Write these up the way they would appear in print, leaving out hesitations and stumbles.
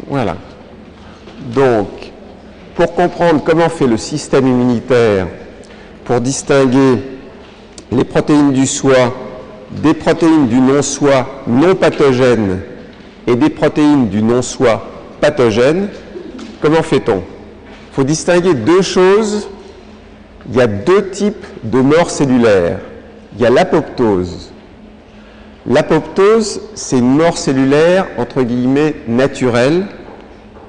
Voilà. Donc, pour comprendre comment fait le système immunitaire pour distinguer les protéines du soi des protéines du non-soi non pathogènes et des protéines du non-soi pathogènes, comment fait-on? Il faut distinguer deux choses. Il y a deux types de mort cellulaire. Il y a l'apoptose. L'apoptose, c'est une mort cellulaire, entre guillemets, naturelle,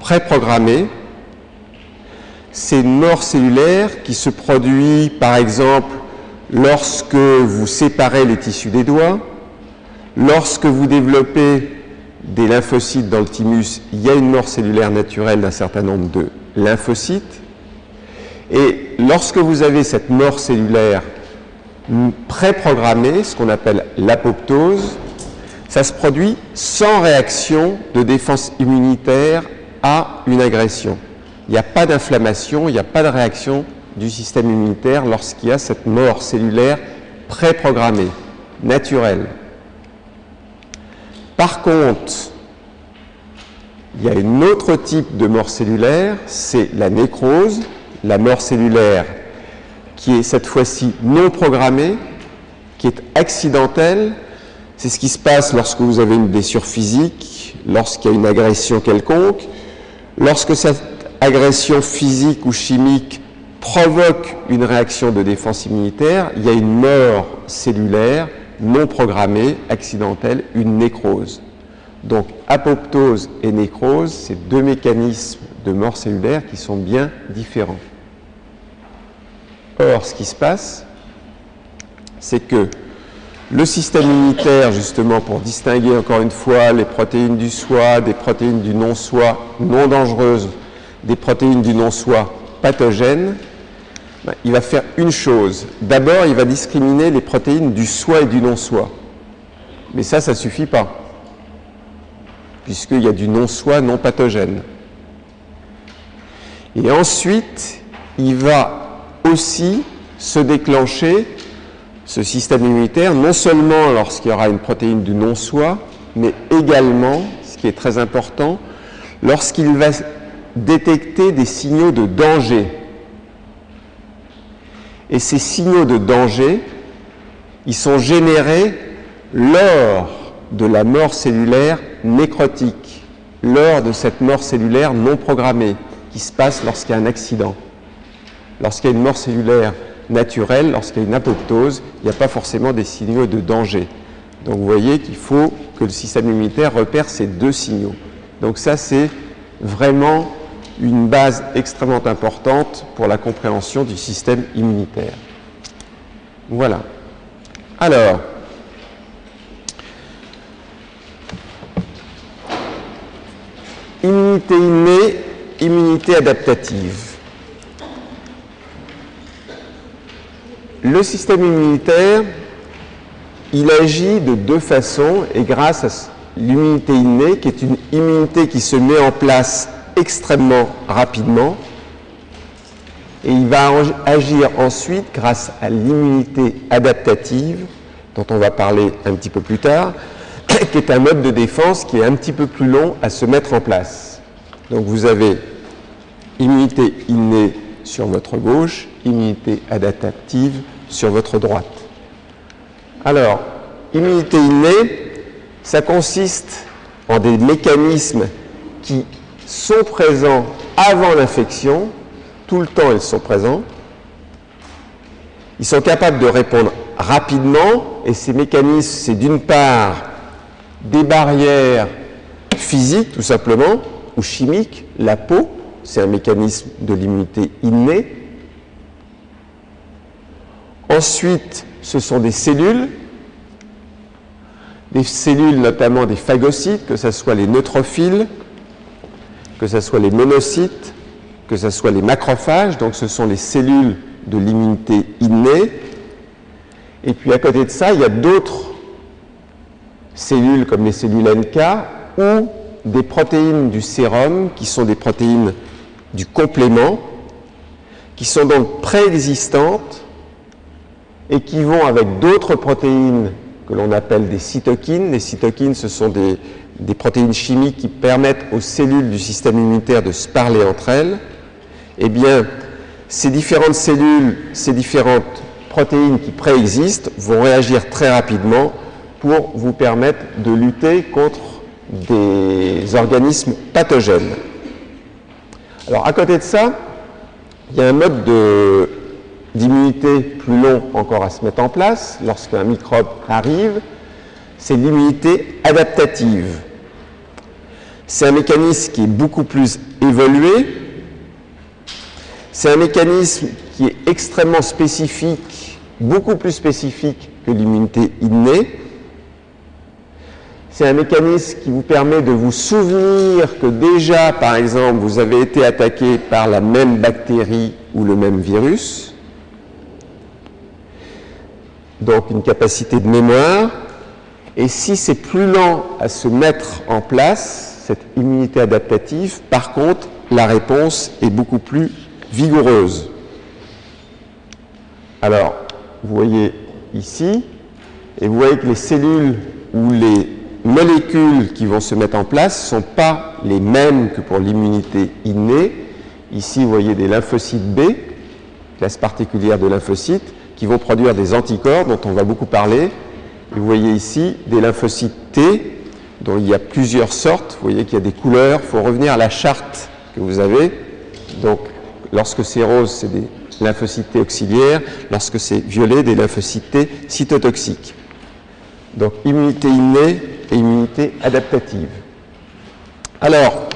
préprogrammée. C'est une mort cellulaire qui se produit, par exemple, lorsque vous séparez les tissus des doigts, lorsque vous développez des lymphocytes dans le thymus, il y a une mort cellulaire naturelle d'un certain nombre de lymphocytes. Et lorsque vous avez cette mort cellulaire préprogrammée, ce qu'on appelle l'apoptose, ça se produit sans réaction de défense immunitaire à une agression. Il n'y a pas d'inflammation, il n'y a pas de réaction du système immunitaire lorsqu'il y a cette mort cellulaire préprogrammée, naturelle. Par contre, il y a un autre type de mort cellulaire, c'est la nécrose, la mort cellulaire qui est cette fois-ci non programmée, qui est accidentelle. C'est ce qui se passe lorsque vous avez une blessure physique, lorsqu'il y a une agression quelconque, lorsque cette agression physique ou chimique provoque une réaction de défense immunitaire, il y a une mort cellulaire non programmée, accidentelle, une nécrose. Donc apoptose et nécrose, c'est deux mécanismes de mort cellulaire qui sont bien différents. Or, ce qui se passe, c'est que le système immunitaire, justement, pour distinguer encore une fois les protéines du soi, des protéines du non-soi non dangereuses, des protéines du non-soi pathogènes, il va faire une chose. D'abord, il va discriminer les protéines du soi et du non-soi. Mais ça ne suffit pas, puisqu'il y a du non-soi non pathogène. Et ensuite, il va aussi se déclencher ce système immunitaire, non seulement lorsqu'il y aura une protéine du non-soi, mais également, ce qui est très important, lorsqu'il va détecter des signaux de danger. Et ces signaux de danger, ils sont générés lors de la mort cellulaire nécrotique, lors de cette mort cellulaire non programmée, qui se passe lorsqu'il y a un accident. Lorsqu'il y a une mort cellulaire naturelle, lorsqu'il y a une apoptose, il n'y a pas forcément des signaux de danger. Donc vous voyez qu'il faut que le système immunitaire repère ces deux signaux. Donc ça, c'est vraiment une base extrêmement importante pour la compréhension du système immunitaire. Voilà. Alors, immunité innée, immunité adaptative. Le système immunitaire, il agit de deux façons et grâce à l'immunité innée, qui est une immunité qui se met en place extrêmement rapidement, et il va agir ensuite grâce à l'immunité adaptative, dont on va parler un petit peu plus tard, qui est un mode de défense qui est un petit peu plus long à se mettre en place. Donc vous avez immunité innée sur votre gauche, immunité adaptative sur votre droite. Alors, immunité innée, ça consiste en des mécanismes qui sont présents avant l'infection, tout le temps ils sont présents. Ils sont capables de répondre rapidement et ces mécanismes, c'est d'une part des barrières physiques tout simplement ou chimiques, la peau, c'est un mécanisme de l'immunité innée. Ensuite, ce sont des cellules notamment des phagocytes, que ce soit les neutrophiles, que ce soit les monocytes, que ce soit les macrophages, donc ce sont les cellules de l'immunité innée. Et puis à côté de ça, il y a d'autres cellules comme les cellules NK ou des protéines du sérum qui sont des protéines du complément, qui sont donc préexistantes et qui vont avec d'autres protéines que l'on appelle des cytokines. Les cytokines, ce sont des protéines chimiques qui permettent aux cellules du système immunitaire de se parler entre elles. Eh bien, ces différentes cellules, ces différentes protéines qui préexistent vont réagir très rapidement pour vous permettre de lutter contre des organismes pathogènes. Alors, à côté de ça, il y a un mode d'immunité plus long encore à se mettre en place lorsqu'un microbe arrive, c'est l'immunité adaptative. C'est un mécanisme qui est beaucoup plus évolué, c'est un mécanisme qui est extrêmement spécifique, beaucoup plus spécifique que l'immunité innée. C'est un mécanisme qui vous permet de vous souvenir que déjà, par exemple, vous avez été attaqué par la même bactérie ou le même virus. Donc une capacité de mémoire. Et si c'est plus lent à se mettre en place, cette immunité adaptative, par contre, la réponse est beaucoup plus vigoureuse. Alors, vous voyez ici, et vous voyez que les cellules ou les molécules qui vont se mettre en place ne sont pas les mêmes que pour l'immunité innée. Ici, vous voyez des lymphocytes B, classe particulière de lymphocytes, qui vont produire des anticorps dont on va beaucoup parler. Et vous voyez ici des lymphocytes T, dont il y a plusieurs sortes. Vous voyez qu'il y a des couleurs. Il faut revenir à la charte que vous avez. Donc, lorsque c'est rose, c'est des lymphocytes T auxiliaires. Lorsque c'est violet, des lymphocytes T cytotoxiques. Donc, immunité innée et immunité adaptative. Alors,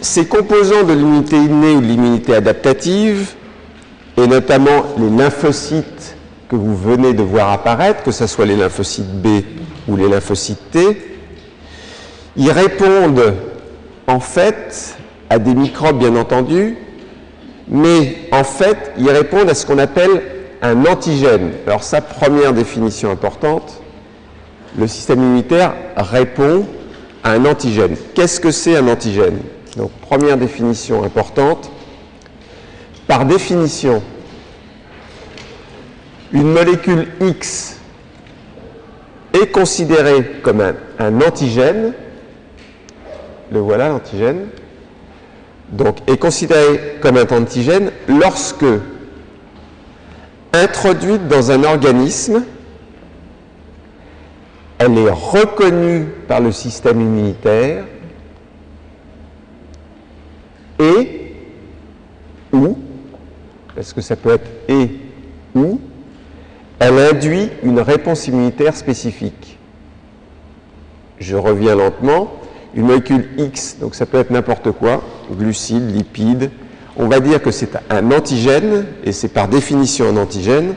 ces composants de l'immunité innée ou de l'immunité adaptative, et notamment les lymphocytes que vous venez de voir apparaître, que ce soit les lymphocytes B ou les lymphocytes T, ils répondent en fait à des microbes bien entendu, mais en fait ils répondent à ce qu'on appelle un antigène. Alors sa première définition importante, le système immunitaire répond à un antigène. Qu'est-ce que c'est un antigène? Donc première définition importante, par définition, une molécule X est considérée comme un antigène, le voilà l'antigène, donc est considérée comme un antigène lorsque introduite dans un organisme, elle est reconnue par le système immunitaire et ou, est-ce que ça peut être et ou, elle induit une réponse immunitaire spécifique. Je reviens lentement. Une molécule X, donc ça peut être n'importe quoi, glucides, lipides. On va dire que c'est un antigène, et c'est par définition un antigène.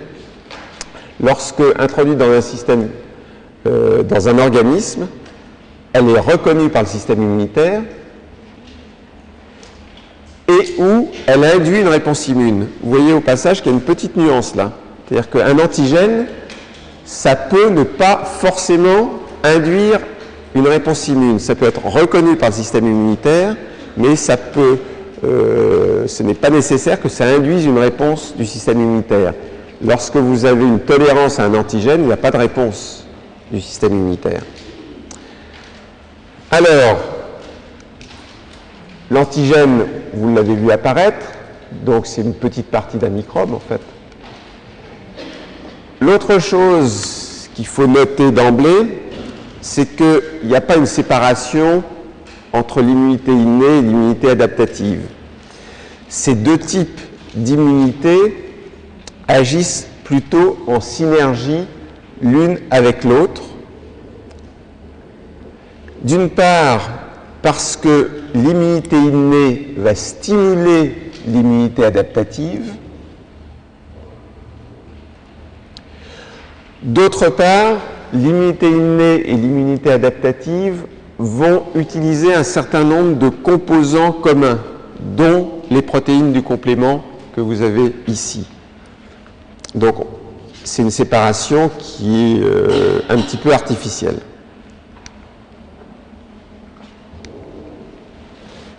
Lorsque introduite dans un système, dans un organisme, elle est reconnue par le système immunitaire et où elle induit une réponse immune. Vous voyez au passage qu'il y a une petite nuance là. C'est-à-dire qu'un antigène, ça peut ne pas forcément induire une réponse immune. Ça peut être reconnu par le système immunitaire, mais ça peut, ce n'est pas nécessaire que ça induise une réponse du système immunitaire. Lorsque vous avez une tolérance à un antigène, il n'y a pas de réponse du système immunitaire. Alors, l'antigène, vous l'avez vu apparaître, donc c'est une petite partie d'un microbe en fait. L'autre chose qu'il faut noter d'emblée, c'est qu'il n'y a pas une séparation entre l'immunité innée et l'immunité adaptative. Ces deux types d'immunité agissent plutôt en synergie l'une avec l'autre. D'une part, parce que l'immunité innée va stimuler l'immunité adaptative. D'autre part, l'immunité innée et l'immunité adaptative vont utiliser un certain nombre de composants communs, dont les protéines du complément que vous avez ici. Donc, c'est une séparation qui est un petit peu artificielle.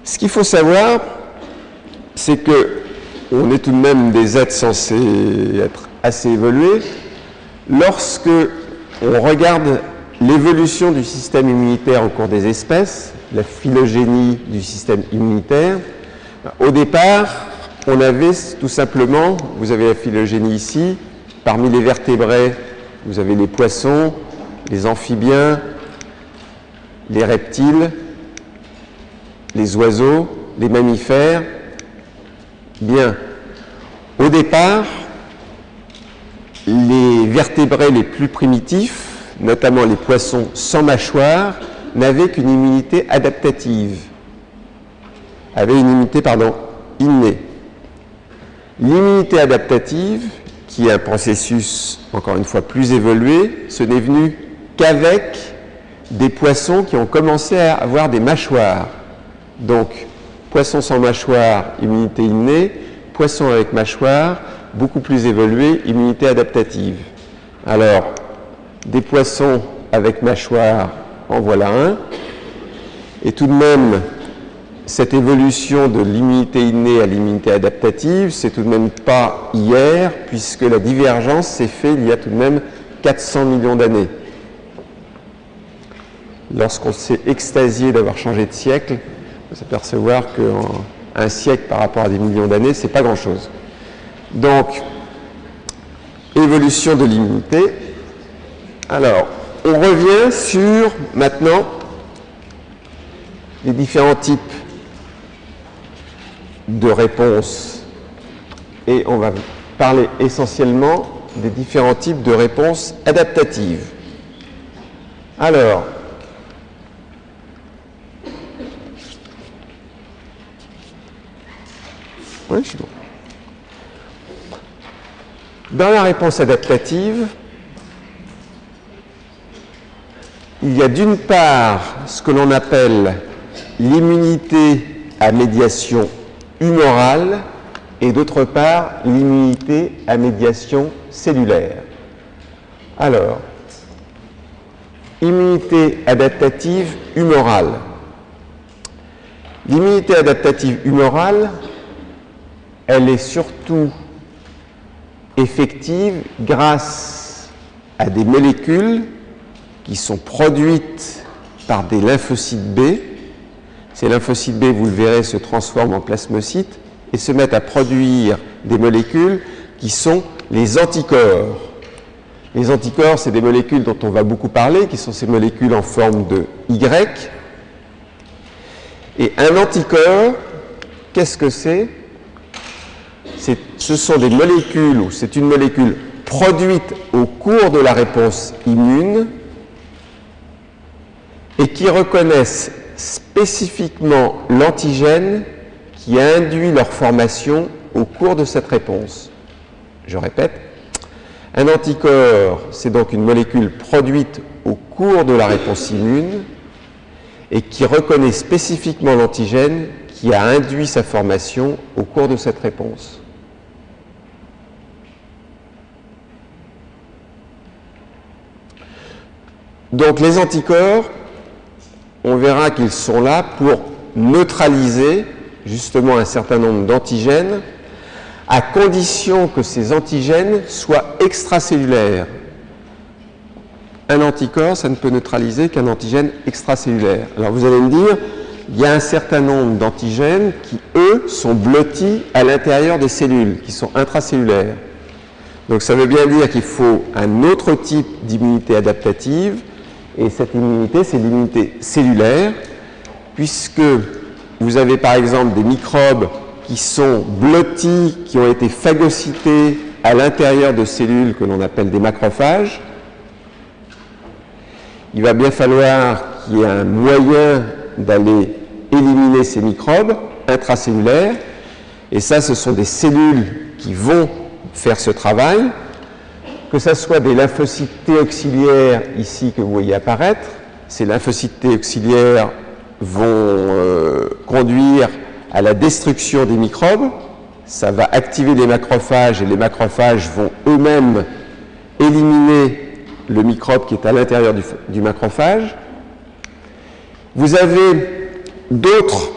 Ce qu'il faut savoir, c'est que on est tout de même des êtres censés être assez évolués. Lorsque on regarde l'évolution du système immunitaire au cours des espèces, la phylogénie du système immunitaire, au départ, on avait tout simplement, vous avez la phylogénie ici, parmi les vertébrés, vous avez les poissons, les amphibiens, les reptiles, les oiseaux, les mammifères. Bien, au départ, les vertébrés les plus primitifs, notamment les poissons sans mâchoire, n'avaient qu'une immunité adaptative, innée. L'immunité adaptative, qui est un processus, encore une fois, plus évolué, ce n'est venu qu'avec des poissons qui ont commencé à avoir des mâchoires. Donc, poissons sans mâchoire, immunité innée, poissons avec mâchoire, beaucoup plus évolué, immunité adaptative. Alors, des poissons avec mâchoire, en voilà un. Et tout de même, cette évolution de l'immunité innée à l'immunité adaptative, c'est tout de même pas hier, puisque la divergence s'est faite il y a tout de même 400 millions d'années. Lorsqu'on s'est extasié d'avoir changé de siècle, on va s'apercevoir qu'un siècle par rapport à des millions d'années, c'est pas grand-chose. Donc, évolution de l'immunité. Alors, on revient sur, maintenant, les différents types de réponses. Et on va parler essentiellement des différents types de réponses adaptatives. Alors, oui, je suis bon. Dans la réponse adaptative, il y a d'une part ce que l'on appelle l'immunité à médiation humorale et d'autre part l'immunité à médiation cellulaire. Alors, immunité adaptative humorale. L'immunité adaptative humorale, elle est surtout effective grâce à des molécules qui sont produites par des lymphocytes B. Ces lymphocytes B, vous le verrez, se transforment en plasmocytes et se mettent à produire des molécules qui sont les anticorps. Les anticorps, c'est des molécules dont on va beaucoup parler, qui sont ces molécules en forme de Y. Et un anticorps, qu'est-ce que c'est? Ce sont des molécules, ou c'est une molécule produite au cours de la réponse immune et qui reconnaissent spécifiquement l'antigène qui a induit leur formation au cours de cette réponse. Je répète, un anticorps, c'est donc une molécule produite au cours de la réponse immune et qui reconnaît spécifiquement l'antigène qui a induit sa formation au cours de cette réponse. Donc les anticorps, on verra qu'ils sont là pour neutraliser justement un certain nombre d'antigènes à condition que ces antigènes soient extracellulaires. Un anticorps, ça ne peut neutraliser qu'un antigène extracellulaire. Alors vous allez me dire, il y a un certain nombre d'antigènes qui, eux, sont blottis à l'intérieur des cellules, qui sont intracellulaires. Donc ça veut bien dire qu'il faut un autre type d'immunité adaptative, et cette immunité, c'est l'immunité cellulaire, puisque vous avez par exemple des microbes qui sont blottis, qui ont été phagocytés à l'intérieur de cellules que l'on appelle des macrophages. Il va bien falloir qu'il y ait un moyen d'aller éliminer ces microbes intracellulaires, et ça, ce sont des cellules qui vont faire ce travail, que ce soit des lymphocytes T auxiliaires ici que vous voyez apparaître. Ces lymphocytes T auxiliaires vont conduire à la destruction des microbes. Ça va activer les macrophages et les macrophages vont eux-mêmes éliminer le microbe qui est à l'intérieur du macrophage. Vous avez d'autres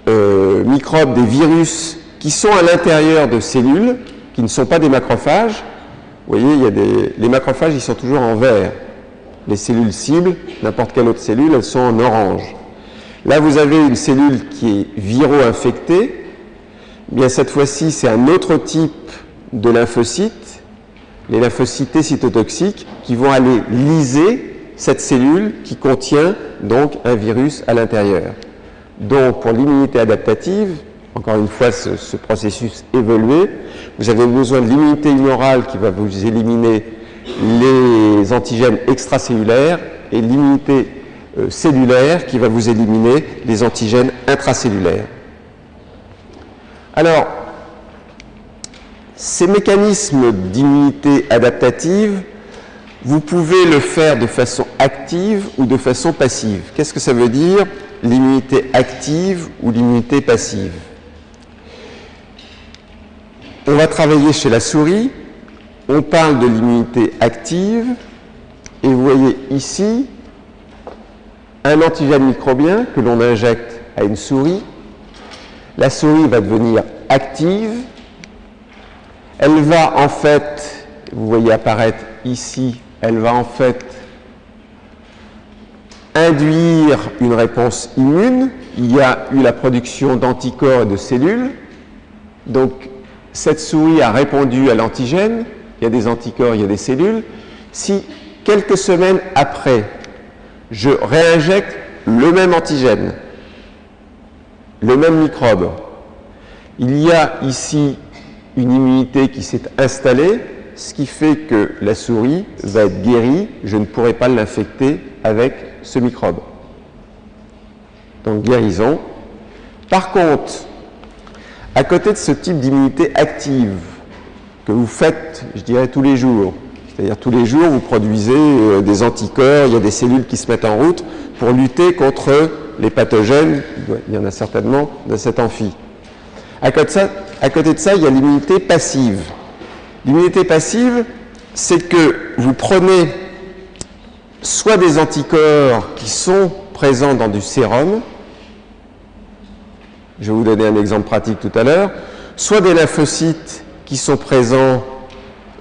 microbes, des virus, qui sont à l'intérieur de cellules, qui ne sont pas des macrophages, Vous voyez, il y a les macrophages, ils sont toujours en vert. Les cellules cibles, n'importe quelle autre cellule, elles sont en orange. Là, vous avez une cellule qui est viro-infectée. Bien, cette fois-ci, c'est un autre type de lymphocytes, les lymphocytes T cytotoxiques, qui vont aller lyser cette cellule qui contient donc un virus à l'intérieur. Donc, pour l'immunité adaptative, encore une fois, ce processus évolué, vous avez besoin de l'immunité humorale qui va vous éliminer les antigènes extracellulaires et l'immunité cellulaire qui va vous éliminer les antigènes intracellulaires. Alors, ces mécanismes d'immunité adaptative, vous pouvez le faire de façon active ou de façon passive. Qu'est-ce que ça veut dire, l'immunité active ou l'immunité passive? On va travailler chez la souris, on parle de l'immunité active, et vous voyez ici un antigène microbien que l'on injecte à une souris. La souris va devenir active. Elle va en fait, vous voyez apparaître ici, elle va en fait induire une réponse immune. Il y a eu la production d'anticorps et de cellules. Donc, cette souris a répondu à l'antigène. Il y a des anticorps, il y a des cellules. Si quelques semaines après, je réinjecte le même antigène, le même microbe, il y a ici une immunité qui s'est installée, ce qui fait que la souris va être guérie, je ne pourrai pas l'infecter avec ce microbe. Donc guérison. Par contre, à côté de ce type d'immunité active que vous faites, je dirais, tous les jours, c'est-à-dire tous les jours, vous produisez des anticorps, il y a des cellules qui se mettent en route pour lutter contre les pathogènes, il y en a certainement dans cet amphi. À côté de ça, il y a l'immunité passive. L'immunité passive, c'est que vous prenez soit des anticorps qui sont présents dans du sérum, je vais vous donner un exemple pratique tout à l'heure, soit des lymphocytes qui sont présents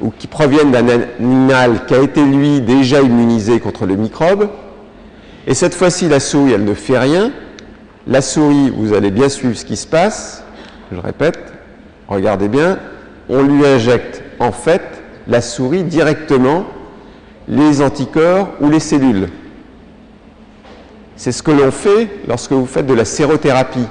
ou qui proviennent d'un animal qui a été, lui, déjà immunisé contre le microbe. Et cette fois-ci, la souris, elle ne fait rien. La souris, vous allez bien suivre ce qui se passe. Je répète, regardez bien, on lui injecte en fait la souris directement les anticorps ou les cellules. C'est ce que l'on fait lorsque vous faites de la sérothérapie.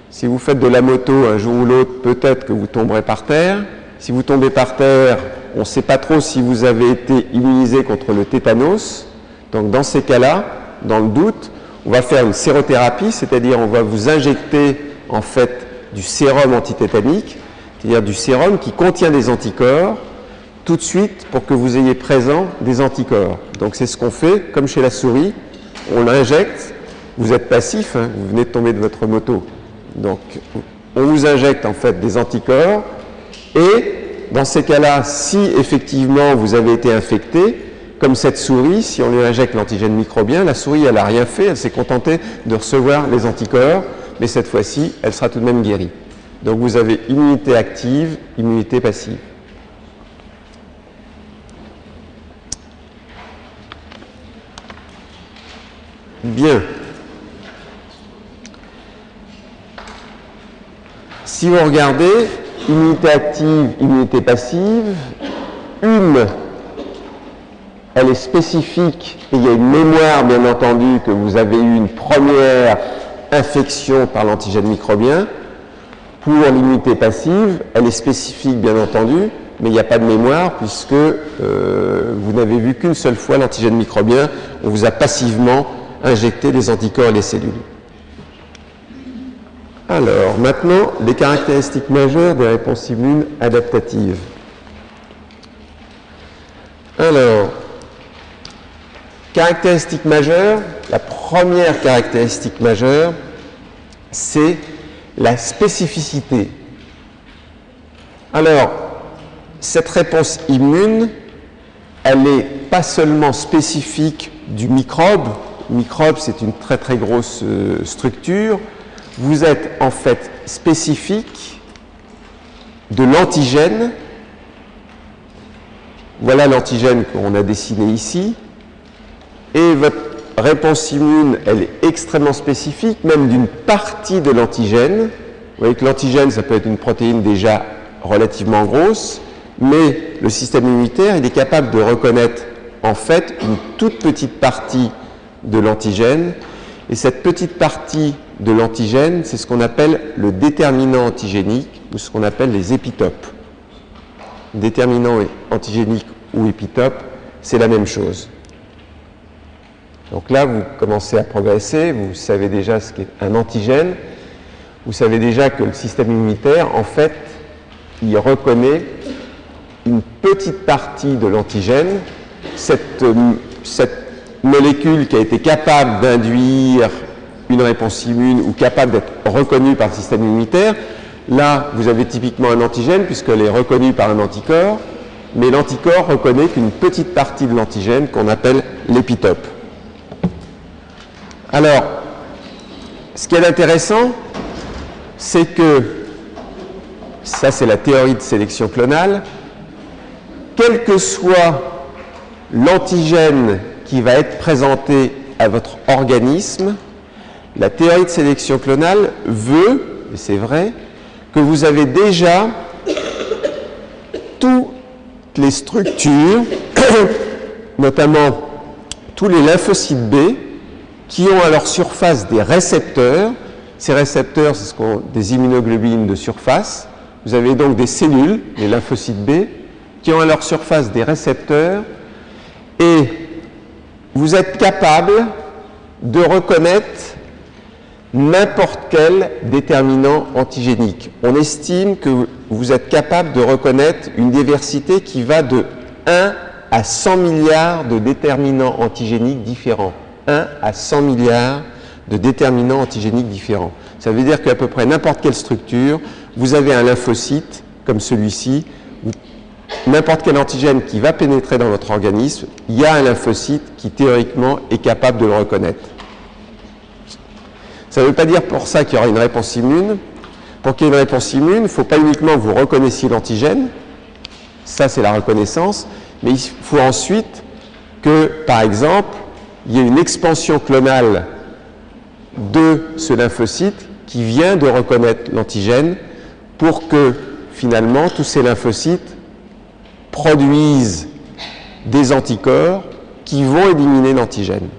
Si vous faites de la moto un jour ou l'autre, peut-être que vous tomberez par terre. Si vous tombez par terre, on ne sait pas trop si vous avez été immunisé contre le tétanos. Donc dans ces cas-là, dans le doute, on va faire une sérothérapie, c'est-à-dire on va vous injecter en fait du sérum antitétanique, c'est-à-dire du sérum qui contient des anticorps, tout de suite pour que vous ayez présent des anticorps. Donc c'est ce qu'on fait, comme chez la souris, on l'injecte, vous êtes passif, hein, vous venez de tomber de votre moto. Donc on vous injecte en fait des anticorps et dans ces cas-là, si effectivement vous avez été infecté, comme cette souris, si on lui injecte l'antigène microbien, la souris elle n'a rien fait, elle s'est contentée de recevoir les anticorps, mais cette fois-ci, elle sera tout de même guérie. Donc vous avez immunité active, immunité passive. Bien. Si vous regardez, immunité active, immunité passive, une, elle est spécifique et il y a une mémoire, bien entendu, que vous avez eu une première infection par l'antigène microbien. Pour l'immunité passive, elle est spécifique, bien entendu, mais il n'y a pas de mémoire puisque vous n'avez vu qu'une seule fois l'antigène microbien. On vous a passivement injecté les anticorps et les cellules. Alors, maintenant, les caractéristiques majeures des réponses immunes adaptatives. Alors, caractéristiques majeures, la première caractéristique majeure, c'est la spécificité. Alors, cette réponse immune, elle n'est pas seulement spécifique du microbe. Le microbe, c'est une très très grosse structure. Vous êtes en fait spécifique de l'antigène voilà l'antigène qu'on a dessiné ici. Et votre réponse immune, elle est extrêmement spécifique, même d'une partie de l'antigène. Vous voyez que l'antigène, ça peut être une protéine déjà relativement grosse, mais le système immunitaire, il est capable de reconnaître en fait une toute petite partie de l'antigène. Et cette petite partie de l'antigène, c'est ce qu'on appelle le déterminant antigénique ou ce qu'on appelle les épitopes. Déterminant antigénique ou épitope, c'est la même chose. Donc là, vous commencez à progresser, vous savez déjà ce qu'est un antigène, vous savez déjà que le système immunitaire, en fait, il reconnaît une petite partie de l'antigène, cette molécule qui a été capable d'induire une réponse immune ou capable d'être reconnue par le système immunitaire. Là, vous avez typiquement un antigène puisqu'elle est reconnue par un anticorps, mais l'anticorps reconnaît qu'une petite partie de l'antigène qu'on appelle l'épitope. Alors, ce qui est intéressant, c'est que, ça c'est la théorie de sélection clonale, quel que soit l'antigène qui va être présenté à votre organisme, la théorie de sélection clonale veut, et c'est vrai, que vous avez déjà toutes les structures, notamment tous les lymphocytes B, qui ont à leur surface des récepteurs. Ces récepteurs, c'est des immunoglobulines de surface. Vous avez donc des cellules, les lymphocytes B, qui ont à leur surface des récepteurs, et vous êtes capable de reconnaître n'importe quel déterminant antigénique. On estime que vous êtes capable de reconnaître une diversité qui va de 1 à 100 milliards de déterminants antigéniques différents. 1 à 100 milliards de déterminants antigéniques différents. Ça veut dire qu'à peu près n'importe quelle structure, vous avez un lymphocyte, comme celui-ci, n'importe quel antigène qui va pénétrer dans votre organisme, il y a un lymphocyte qui théoriquement est capable de le reconnaître. Ça ne veut pas dire pour ça qu'il y aura une réponse immune. Pour qu'il y ait une réponse immune, il ne faut pas uniquement que vous reconnaissiez l'antigène, ça c'est la reconnaissance, mais il faut ensuite que, par exemple, il y ait une expansion clonale de ce lymphocyte qui vient de reconnaître l'antigène pour que, finalement, tous ces lymphocytes produisent des anticorps qui vont éliminer l'antigène.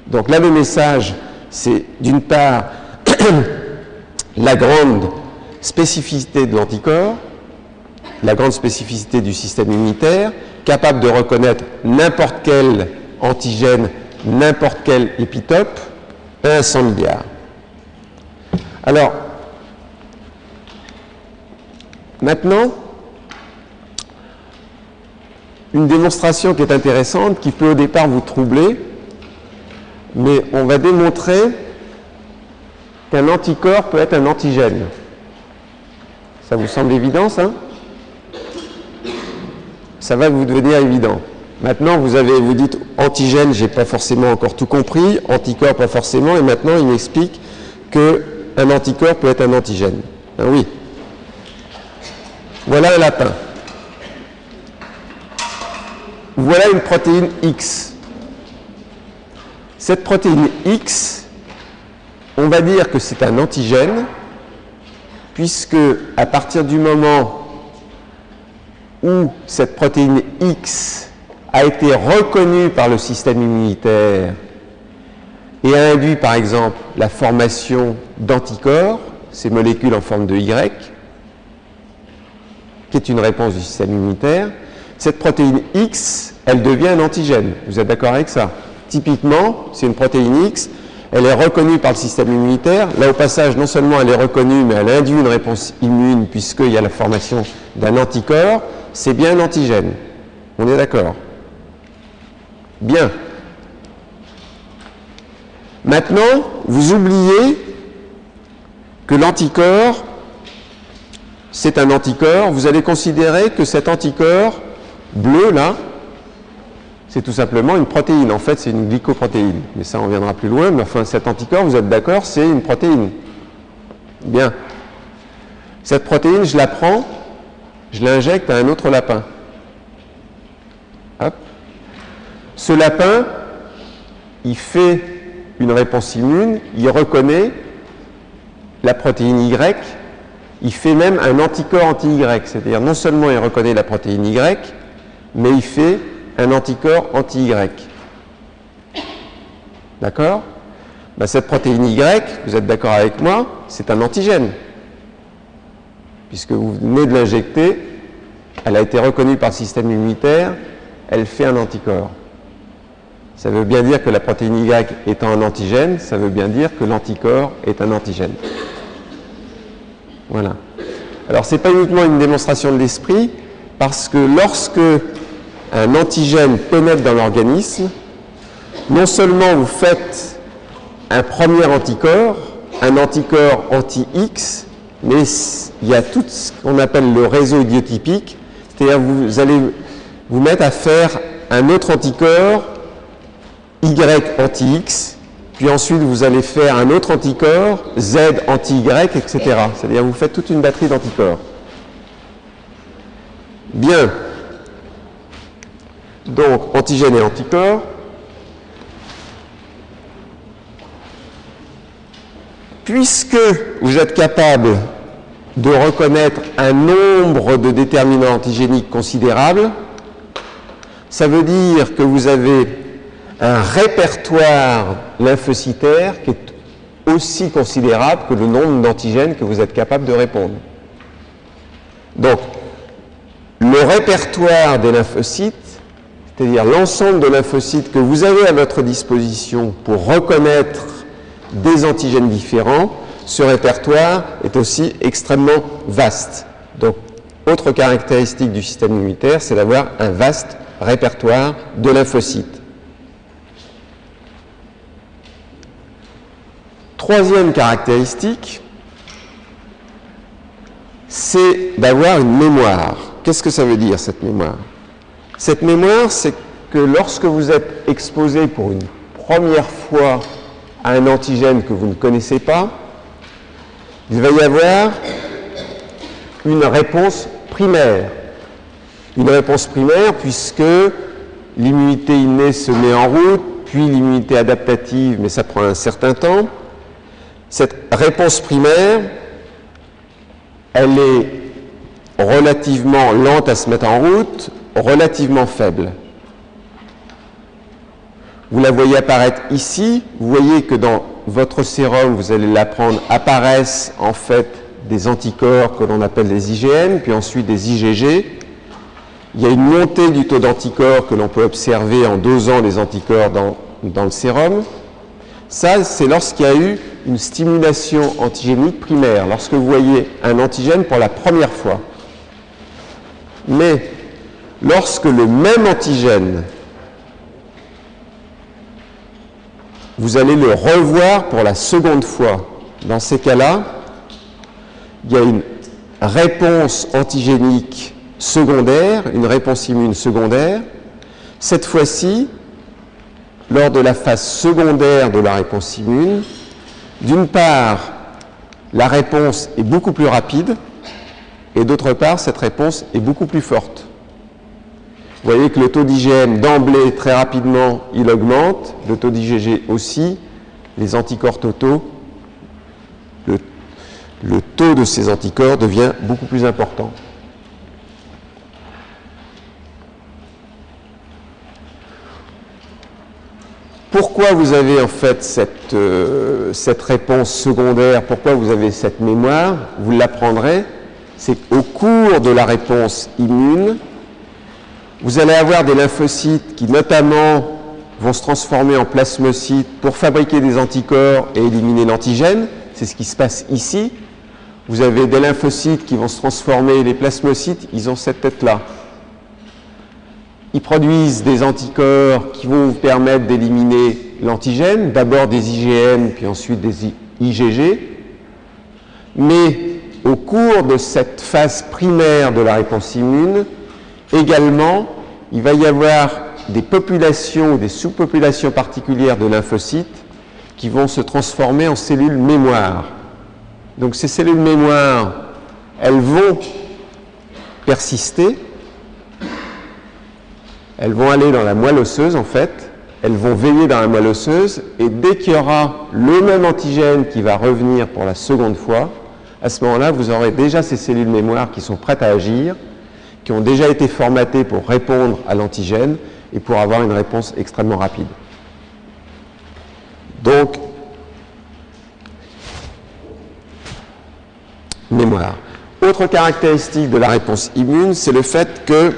Donc là, le message, c'est d'une part la grande spécificité de l'anticorps, la grande spécificité du système immunitaire, capable de reconnaître n'importe quel antigène, n'importe quel épitope, 1 à 100 milliards. Alors, maintenant, une démonstration qui est intéressante, qui peut au départ vous troubler, mais on va démontrer qu'un anticorps peut être un antigène. Ça vous semble évident, ça? Ça va vous devenir évident. Maintenant, vous dites antigène, j'ai pas forcément encore tout compris, anticorps pas forcément, et maintenant il m'explique qu'un anticorps peut être un antigène. Ben oui. Voilà un lapin. Voilà une protéine X. Cette protéine X, on va dire que c'est un antigène, puisque à partir du moment où cette protéine X a été reconnue par le système immunitaire et a induit par exemple la formation d'anticorps, ces molécules en forme de Y, qui est une réponse du système immunitaire, cette protéine X, elle devient un antigène. Vous êtes d'accord avec ça? Typiquement, c'est une protéine X, elle est reconnue par le système immunitaire. Là, au passage, non seulement elle est reconnue, mais elle induit une réponse immune puisqu'il y a la formation d'un anticorps. C'est bien un antigène. On est d'accord? Bien. Maintenant, vous oubliez que l'anticorps, c'est un anticorps. Vous allez considérer que cet anticorps bleu, là, c'est tout simplement une protéine. En fait, c'est une glycoprotéine. Mais ça, on reviendra plus loin. Mais enfin, cet anticorps, vous êtes d'accord, c'est une protéine. Bien. Cette protéine, je la prends, je l'injecte à un autre lapin. Ce lapin, il fait une réponse immune, il reconnaît la protéine Y, il fait même un anticorps anti-Y, c'est-à-dire non seulement il reconnaît la protéine Y, mais il fait un anticorps anti-Y. D'accord? Ben, cette protéine Y, vous êtes d'accord avec moi, c'est un antigène. Puisque vous venez de l'injecter, elle a été reconnue par le système immunitaire, elle fait un anticorps. Ça veut bien dire que la protéine Y étant un antigène, ça veut bien dire que l'anticorps est un antigène. Voilà. Alors, ce n'est pas uniquement une démonstration de l'esprit, parce que lorsque un antigène pénètre dans l'organisme, non seulement vous faites un premier anticorps, un anticorps anti-X, mais il y a tout ce qu'on appelle le réseau idiotypique, c'est-à-dire vous allez vous mettre à faire un autre anticorps Y anti-X, puis ensuite vous allez faire un autre anticorps Z anti-Y, etc. C'est-à-dire vous faites toute une batterie d'anticorps. Bien. Donc, antigène et anticorps. Puisque vous êtes capable de reconnaître un nombre de déterminants antigéniques considérables, ça veut dire que vous avez un répertoire lymphocytaire qui est aussi considérable que le nombre d'antigènes que vous êtes capable de répondre. Donc, le répertoire des lymphocytes, c'est-à-dire l'ensemble de lymphocytes que vous avez à votre disposition pour reconnaître des antigènes différents, ce répertoire est aussi extrêmement vaste. Donc, autre caractéristique du système immunitaire, c'est d'avoir un vaste répertoire de lymphocytes. Troisième caractéristique, c'est d'avoir une mémoire. Qu'est-ce que ça veut dire, cette mémoire? Cette mémoire, c'est que lorsque vous êtes exposé pour une première fois à un antigène que vous ne connaissez pas, il va y avoir une réponse primaire. Une réponse primaire puisque l'immunité innée se met en route, puis l'immunité adaptative, mais ça prend un certain temps. Cette réponse primaire, elle est relativement lente à se mettre en route, relativement faible. Vous la voyez apparaître ici, vous voyez que dans votre sérum, vous allez l'apprendre, apparaissent en fait des anticorps que l'on appelle des IgM, puis ensuite des IgG. Il y a une montée du taux d'anticorps que l'on peut observer en dosant les anticorps dans le sérum. Ça, c'est lorsqu'il y a eu une stimulation antigénique primaire, lorsque vous voyez un antigène pour la première fois. Mais lorsque le même antigène, vous allez le revoir pour la seconde fois, dans ces cas-là, il y a une réponse antigénique secondaire, une réponse immune secondaire. Cette fois-ci, lors de la phase secondaire de la réponse immune, d'une part, la réponse est beaucoup plus rapide, et d'autre part, cette réponse est beaucoup plus forte. Vous voyez que le taux d'IgM d'emblée, très rapidement, il augmente, le taux d'IgG aussi, les anticorps totaux, le taux de ces anticorps devient beaucoup plus important. Pourquoi vous avez en fait cette réponse secondaire, pourquoi vous avez cette mémoire? Vous l'apprendrez, c'est qu'au cours de la réponse immune, vous allez avoir des lymphocytes qui notamment vont se transformer en plasmocytes pour fabriquer des anticorps et éliminer l'antigène. C'est ce qui se passe ici. Vous avez des lymphocytes qui vont se transformer, les plasmocytes, ils ont cette tête-là. Ils produisent des anticorps qui vont vous permettre d'éliminer l'antigène, d'abord des IgM, puis ensuite des IgG. Mais au cours de cette phase primaire de la réponse immune, également, il va y avoir des populations, des sous-populations particulières de lymphocytes qui vont se transformer en cellules mémoire. Donc ces cellules mémoire, elles vont persister elles vont aller dans la moelle osseuse en fait, elles vont veiller dans la moelle osseuse et dès qu'il y aura le même antigène qui va revenir pour la seconde fois, à ce moment-là, vous aurez déjà ces cellules mémoire qui sont prêtes à agir, qui ont déjà été formatées pour répondre à l'antigène et pour avoir une réponse extrêmement rapide. Donc, mémoire. Autre caractéristique de la réponse immune, c'est le fait qu'il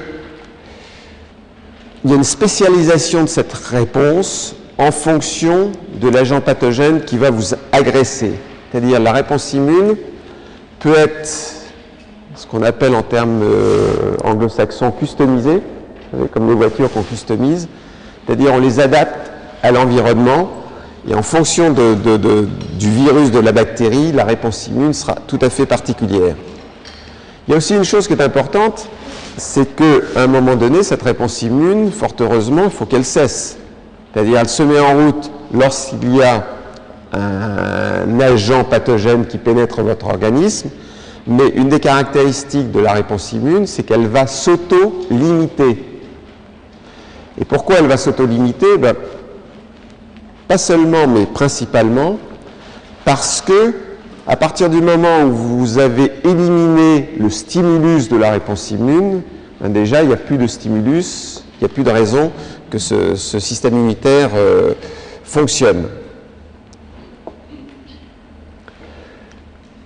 y a une spécialisation de cette réponse en fonction de l'agent pathogène qui va vous agresser. C'est-à-dire la réponse immune peut être ce qu'on appelle en termes anglo-saxons customisée, comme les voitures qu'on customise, c'est-à-dire on les adapte à l'environnement et en fonction du virus, de la bactérie, la réponse immune sera tout à fait particulière. Il y a aussi une chose qui est importante, c'est qu'à un moment donné, cette réponse immune, fort heureusement, il faut qu'elle cesse. C'est-à-dire elle se met en route lorsqu'il y a un agent pathogène qui pénètre votre organisme, mais une des caractéristiques de la réponse immune, c'est qu'elle va s'auto-limiter. Et pourquoi elle va s'auto-limiter? Pas seulement, mais principalement, parce que à partir du moment où vous avez éliminé le stimulus de la réponse immune, déjà, il n'y a plus de stimulus, il n'y a plus de raison que ce système immunitaire fonctionne.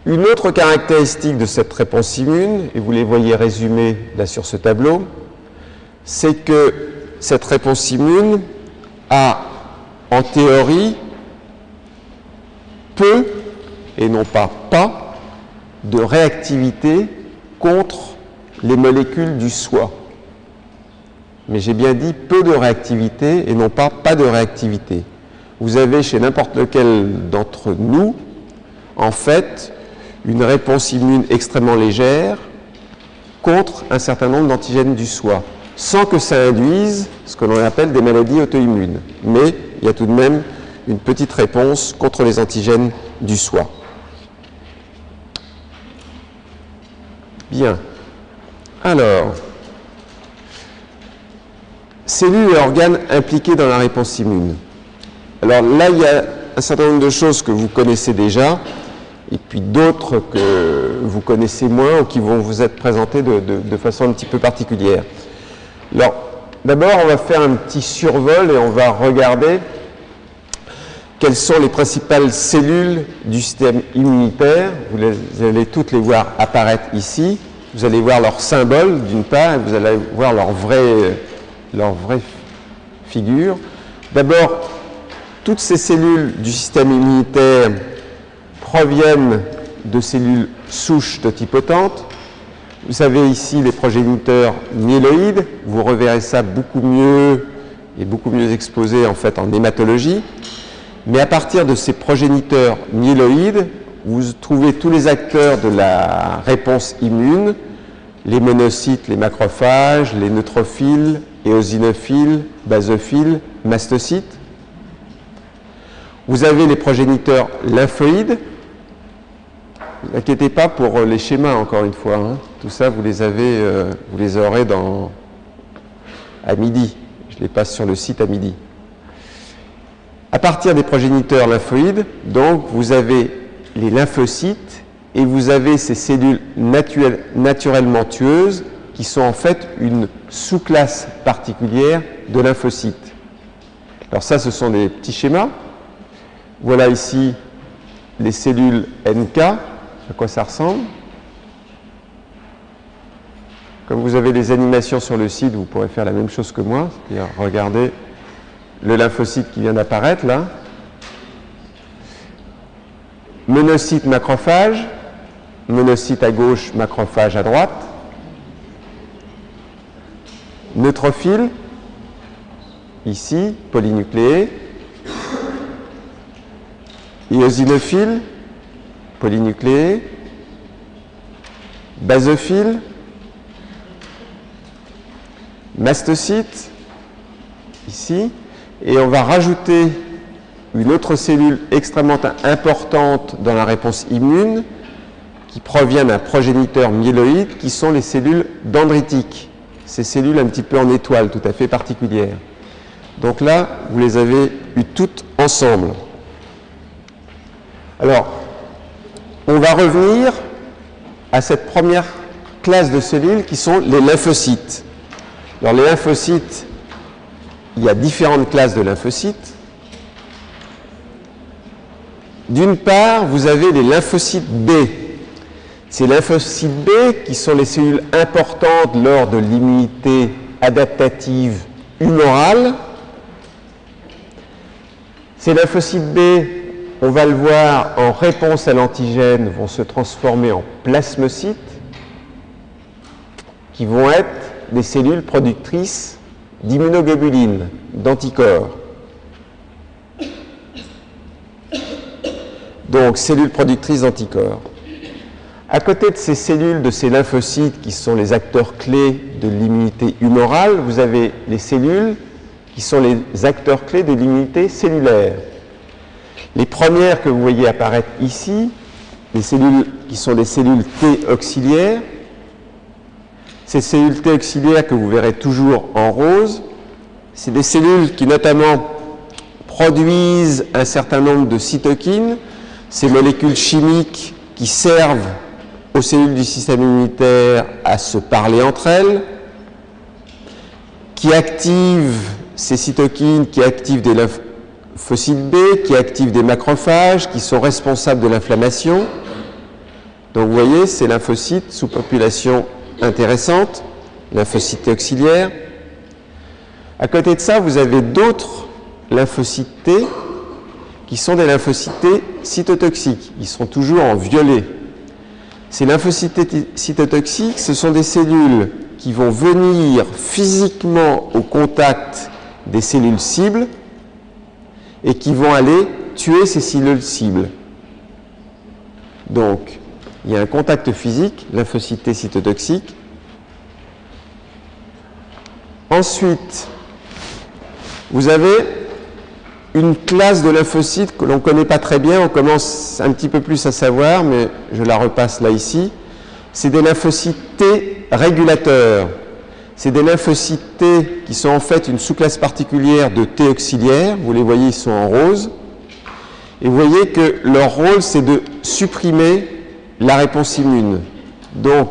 Une autre caractéristique de cette réponse immune, et vous les voyez résumées là sur ce tableau, c'est que cette réponse immune a, en théorie, peu, et non pas de réactivité contre les molécules du soi. Mais j'ai bien dit peu de réactivité et non pas de réactivité. Vous avez chez n'importe lequel d'entre nous, en fait, une réponse immune extrêmement légère contre un certain nombre d'antigènes du soi, sans que ça induise ce que l'on appelle des maladies auto-immunes. Mais il y a tout de même une petite réponse contre les antigènes du soi. Bien. Alors, cellules et organes impliqués dans la réponse immune. Alors là, il y a un certain nombre de choses que vous connaissez déjà, et puis d'autres que vous connaissez moins ou qui vont vous être présentées de façon un petit peu particulière. Alors, d'abord, on va faire un petit survol et on va regarder quelles sont les principales cellules du système immunitaire. Vous allez toutes les voir apparaître ici. Vous allez voir leur symbole d'une part et vous allez voir leur vraie figure. D'abord, toutes ces cellules du système immunitaire proviennent de cellules souches totipotentes. Vous avez ici les progéniteurs myéloïdes. Vous reverrez ça beaucoup mieux et beaucoup mieux exposé en fait en hématologie. Mais à partir de ces progéniteurs myéloïdes, vous trouvez tous les acteurs de la réponse immune, les monocytes, les macrophages, les neutrophiles, éosinophiles, basophiles, mastocytes. Vous avez les progéniteurs lymphoïdes. Ne vous inquiétez pas pour les schémas, encore une fois. Hein. Tout ça, vous les aurez à midi. Je les passe sur le site à midi. À partir des progéniteurs lymphoïdes, donc, vous avez les lymphocytes et vous avez ces cellules naturellement tueuses qui sont en fait une sous-classe particulière de lymphocytes. Alors ça, ce sont des petits schémas. Voilà ici les cellules NK. À quoi ça ressemble? Comme vous avez des animations sur le site, vous pourrez faire la même chose que moi. C'est-à-dire regardez le lymphocyte qui vient d'apparaître là. Monocyte, macrophage. Monocyte à gauche, macrophage à droite. Neutrophile, ici, polynucléé. Éosinophile, polynucléé. Basophile. Mastocyte, ici. Et on va rajouter une autre cellule extrêmement importante dans la réponse immune qui provient d'un progéniteur myéloïde qui sont les cellules dendritiques. ces cellules un petit peu en étoile, tout à fait particulières. Donc là, vous les avez eues toutes ensemble. Alors, on va revenir à cette première classe de cellules qui sont les lymphocytes. Alors les lymphocytes, il y a différentes classes de lymphocytes. D'une part, vous avez les lymphocytes B. Ces lymphocytes B qui sont les cellules importantes lors de l'immunité adaptative humorale. Ces lymphocytes B, on va le voir, en réponse à l'antigène, vont se transformer en plasmocytes qui vont être des cellules productrices d'immunoglobulines, d'anticorps. Donc, cellules productrices d'anticorps. À côté de ces cellules, de ces lymphocytes qui sont les acteurs clés de l'immunité humorale, vous avez les cellules qui sont les acteurs clés de l'immunité cellulaire. Les premières que vous voyez apparaître ici, les cellules qui sont des cellules T auxiliaires. Ces cellules T auxiliaires que vous verrez toujours en rose, c'est des cellules qui notamment produisent un certain nombre de cytokines, ces molécules chimiques qui servent aux cellules du système immunitaire à se parler entre elles, qui activent ces cytokines, qui activent des lymphocytes B, qui activent des macrophages, qui sont responsables de l'inflammation. Donc vous voyez, ces lymphocytes sous population intéressante, lymphocytes auxiliaires. À côté de ça, vous avez d'autres lymphocytes T qui sont des lymphocytes T cytotoxiques. Ils sont toujours en violet. Ces lymphocytes T cytotoxiques, ce sont des cellules qui vont venir physiquement au contact des cellules cibles et qui vont aller tuer ces cellules cibles. Donc, il y a un contact physique, lymphocyte T cytotoxique. Ensuite, vous avez une classe de lymphocytes que l'on ne connaît pas très bien, on commence un petit peu plus à savoir, mais je la repasse là ici. C'est des lymphocytes T régulateurs. C'est des lymphocytes T qui sont en fait une sous-classe particulière de T auxiliaires. Vous les voyez, ils sont en rose. Et vous voyez que leur rôle, c'est de supprimer la réponse immune. Donc,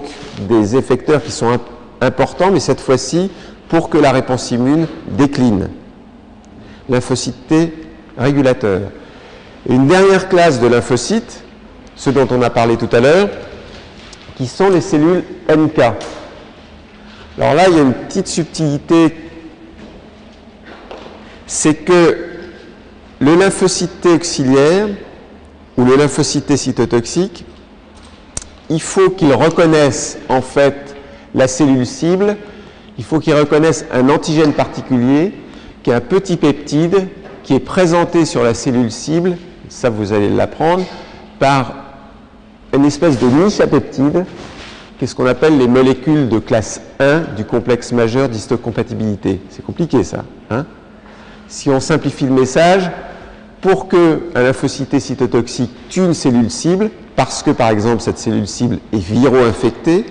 des effecteurs qui sont importants, mais cette fois-ci, pour que la réponse immune décline. Lymphocytes T régulateurs. Et une dernière classe de lymphocytes, ceux dont on a parlé tout à l'heure, qui sont les cellules NK. Alors là, il y a une petite subtilité, c'est que le lymphocyte T auxiliaire ou le lymphocyte T cytotoxique, il faut qu'il reconnaisse en fait la cellule cible, il faut qu'il reconnaisse un antigène particulier qui est un petit peptide qui est présenté sur la cellule cible, ça vous allez l'apprendre, par une espèce de niche à peptides, qui est ce qu'on appelle les molécules de classe 1 du complexe majeur d'histocompatibilité. C'est compliqué ça, hein? Si on simplifie le message, pour qu'un lymphocyte cytotoxique tue une cellule cible, parce que par exemple cette cellule cible est viro-infectée,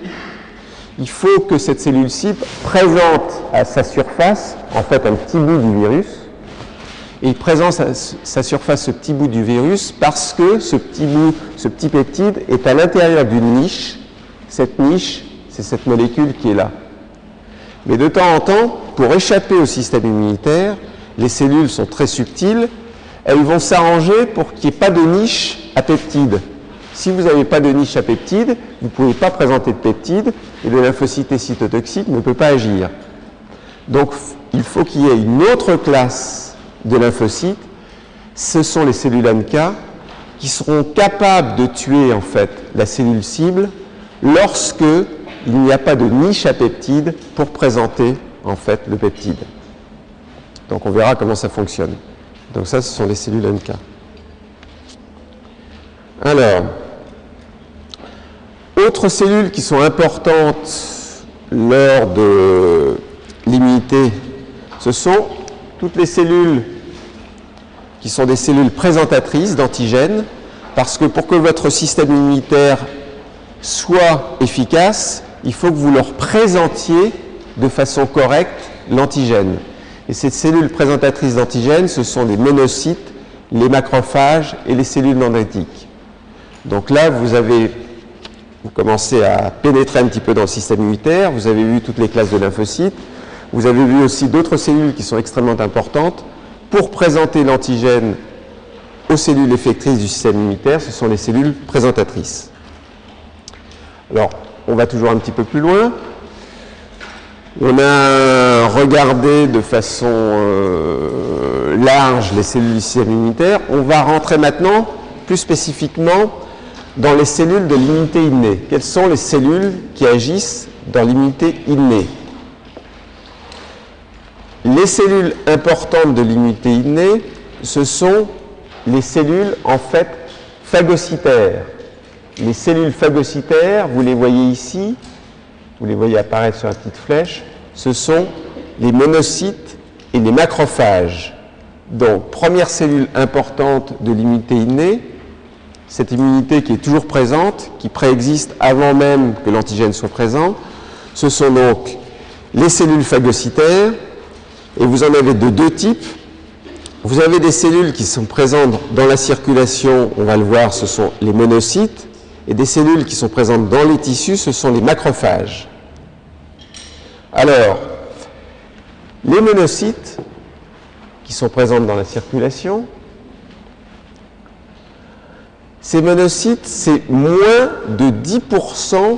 il faut que cette cellule cible présente à sa surface, en fait, un petit bout du virus. Et il présente à sa surface ce petit bout du virus parce que ce petit peptide est à l'intérieur d'une niche. Cette niche, c'est cette molécule qui est là. Mais de temps en temps, pour échapper au système immunitaire, les cellules sont très subtiles, elles vont s'arranger pour qu'il n'y ait pas de niche à peptide. Si vous n'avez pas de niche à peptide, vous ne pouvez pas présenter de peptide et le lymphocyte cytotoxique ne peut pas agir. Donc, il faut qu'il y ait une autre classe de lymphocytes. Ce sont les cellules NK qui seront capables de tuer en fait la cellule cible lorsque il n'y a pas de niche à peptide pour présenter en fait le peptide. Donc, on verra comment ça fonctionne. Donc ça, ce sont les cellules NK. Alors, autres cellules qui sont importantes lors de l'immunité, ce sont toutes les cellules qui sont des cellules présentatrices d'antigènes, parce que pour que votre système immunitaire soit efficace, il faut que vous leur présentiez de façon correcte l'antigène. Et ces cellules présentatrices d'antigènes, ce sont les monocytes, les macrophages et les cellules dendritiques. Donc là, vous commencez à pénétrer un petit peu dans le système immunitaire, vous avez vu toutes les classes de lymphocytes, vous avez vu aussi d'autres cellules qui sont extrêmement importantes pour présenter l'antigène aux cellules effectrices du système immunitaire, ce sont les cellules présentatrices. Alors, on va toujours un petit peu plus loin. On a regardé de façon large les cellules du système immunitaire. On va rentrer maintenant plus spécifiquement dans les cellules de l'immunité innée. Quelles sont les cellules qui agissent dans l'immunité innée? Les cellules importantes de l'immunité innée, ce sont les cellules en fait phagocytaires. Les cellules phagocytaires, vous les voyez ici, vous les voyez apparaître sur la petite flèche, ce sont les monocytes et les macrophages. Donc, première cellule importante de l'immunité innée, cette immunité qui est toujours présente, qui préexiste avant même que l'antigène soit présent, ce sont donc les cellules phagocytaires, et vous en avez de deux types. Vous avez des cellules qui sont présentes dans la circulation, on va le voir, ce sont les monocytes, et des cellules qui sont présentes dans les tissus, ce sont les macrophages. Alors, les monocytes qui sont présentes dans la circulation, ces monocytes, c'est moins de 10%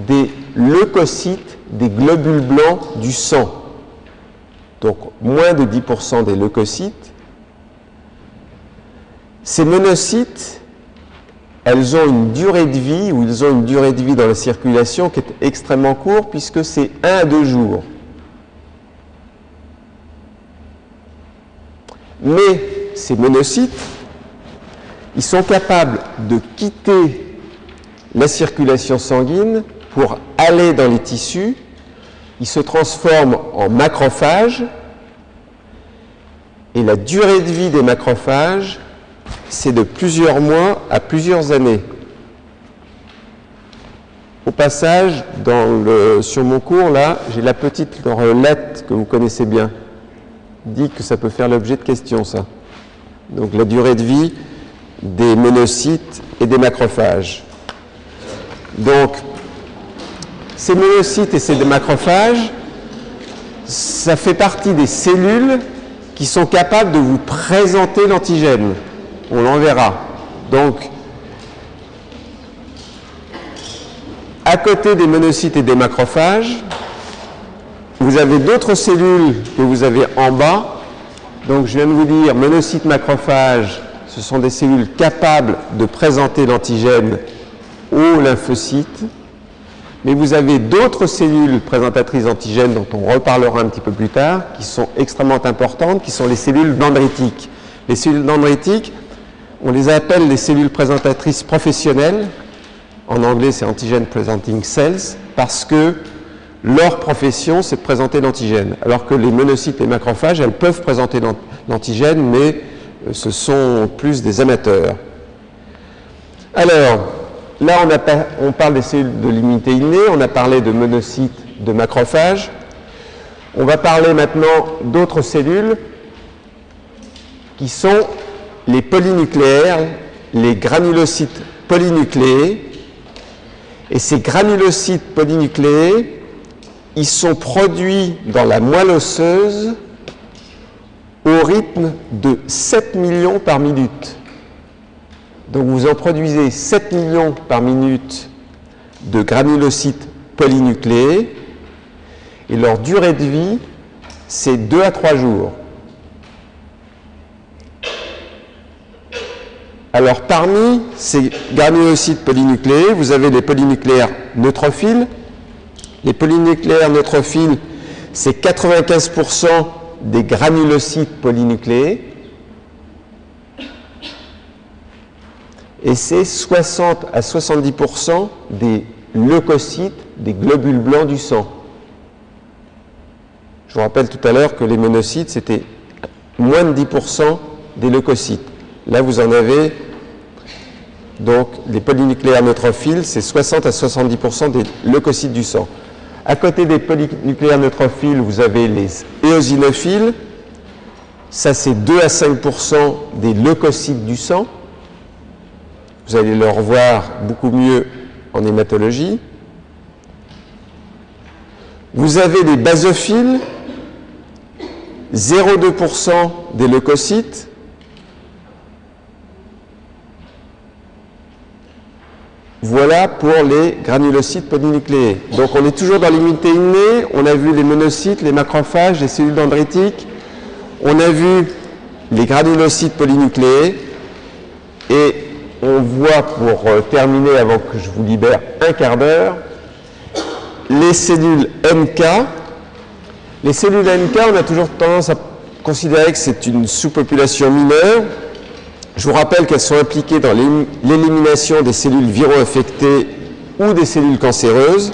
des leucocytes, des globules blancs du sang. Donc, moins de 10% des leucocytes. Ces monocytes, elles ont une durée de vie, ou ils ont une durée de vie dans la circulation qui est extrêmement courte, puisque c'est 1 à 2 jours. Mais ces monocytes, ils sont capables de quitter la circulation sanguine pour aller dans les tissus. Ils se transforment en macrophages. Et la durée de vie des macrophages, c'est de plusieurs mois à plusieurs années. Au passage, sur mon cours, là, j'ai la petite relette que vous connaissez bien. Dit que ça peut faire l'objet de questions, ça. Donc la durée de vie des monocytes et des macrophages. Donc, ces monocytes et ces macrophages, ça fait partie des cellules qui sont capables de vous présenter l'antigène. On l'enverra. Donc, à côté des monocytes et des macrophages, vous avez d'autres cellules que vous avez en bas. Donc, je viens de vous dire, monocytes, macrophages, ce sont des cellules capables de présenter l'antigène aux lymphocytes. Mais vous avez d'autres cellules présentatrices d'antigènes dont on reparlera un petit peu plus tard, qui sont extrêmement importantes, qui sont les cellules dendritiques. Les cellules dendritiques, on les appelle les cellules présentatrices professionnelles. En anglais, c'est Antigen Presenting Cells, parce que leur profession, c'est de présenter l'antigène. Alors que les monocytes et les macrophages, elles peuvent présenter l'antigène, mais ce sont plus des amateurs. Alors, là, on parle des cellules de l'immunité innée, on a parlé de monocytes, de macrophages. On va parler maintenant d'autres cellules qui sont les polynucléaires, les granulocytes polynucléés. Et ces granulocytes polynucléés, ils sont produits dans la moelle osseuse au rythme de 7 millions par minute. Donc vous en produisez 7 millions par minute de granulocytes polynucléés et leur durée de vie, c'est 2 à 3 jours. Alors parmi ces granulocytes polynucléés, vous avez les polynucléaires neutrophiles. Les polynucléaires neutrophiles, c'est 95% des granulocytes polynucléés. Et c'est 60 à 70% des leucocytes, des globules blancs du sang. Je vous rappelle tout à l'heure que les monocytes, c'était moins de 10% des leucocytes. Là, vous en avez, donc, les polynucléaires neutrophiles, c'est 60 à 70% des leucocytes du sang. À côté des polynucléaires neutrophiles, vous avez les éosinophiles. Ça, c'est 2 à 5% des leucocytes du sang. Vous allez le revoir beaucoup mieux en hématologie. Vous avez les basophiles, 0,2% des leucocytes. Voilà pour les granulocytes polynucléés. Donc on est toujours dans l'immunité innée. On a vu les monocytes, les macrophages, les cellules dendritiques. On a vu les granulocytes polynucléés. Et on voit, pour terminer avant que je vous libère un quart d'heure, les cellules NK. Les cellules NK, on a toujours tendance à considérer que c'est une sous-population mineure. Je vous rappelle qu'elles sont impliquées dans l'élimination des cellules viro-infectées ou des cellules cancéreuses.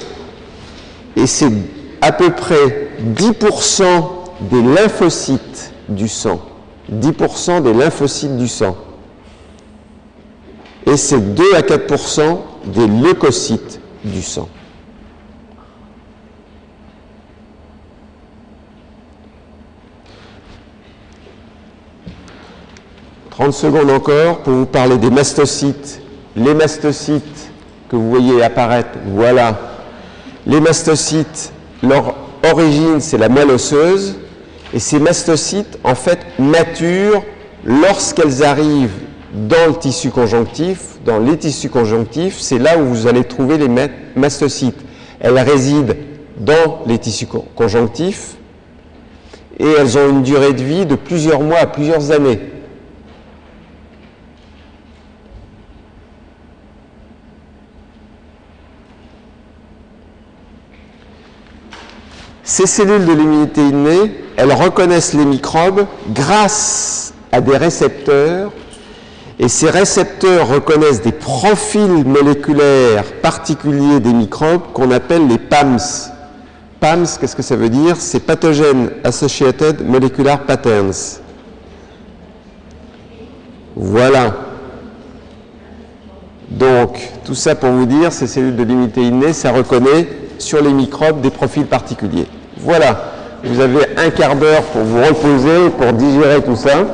Et c'est à peu près 10% des lymphocytes du sang. 10% des lymphocytes du sang. Et c'est 2 à 4% des leucocytes du sang. « 30 secondes encore pour vous parler des mastocytes. Les mastocytes que vous voyez apparaître, voilà. Les mastocytes, leur origine, c'est la moelle osseuse. Et ces mastocytes, en fait, maturent lorsqu'elles arrivent dans le tissu conjonctif. Dans les tissus conjonctifs, c'est là où vous allez trouver les mastocytes. Elles résident dans les tissus conjonctifs et elles ont une durée de vie de plusieurs mois à plusieurs années. Ces cellules de l'immunité innée, elles reconnaissent les microbes grâce à des récepteurs, et ces récepteurs reconnaissent des profils moléculaires particuliers des microbes qu'on appelle les PAMS. PAMS, qu'est-ce que ça veut dire? C'est Pathogen Associated Molecular Patterns. Voilà. Donc, tout ça pour vous dire, ces cellules de l'immunité innée, ça reconnaît sur les microbes des profils particuliers. Voilà, vous avez un quart d'heure pour vous reposer, pour digérer tout ça.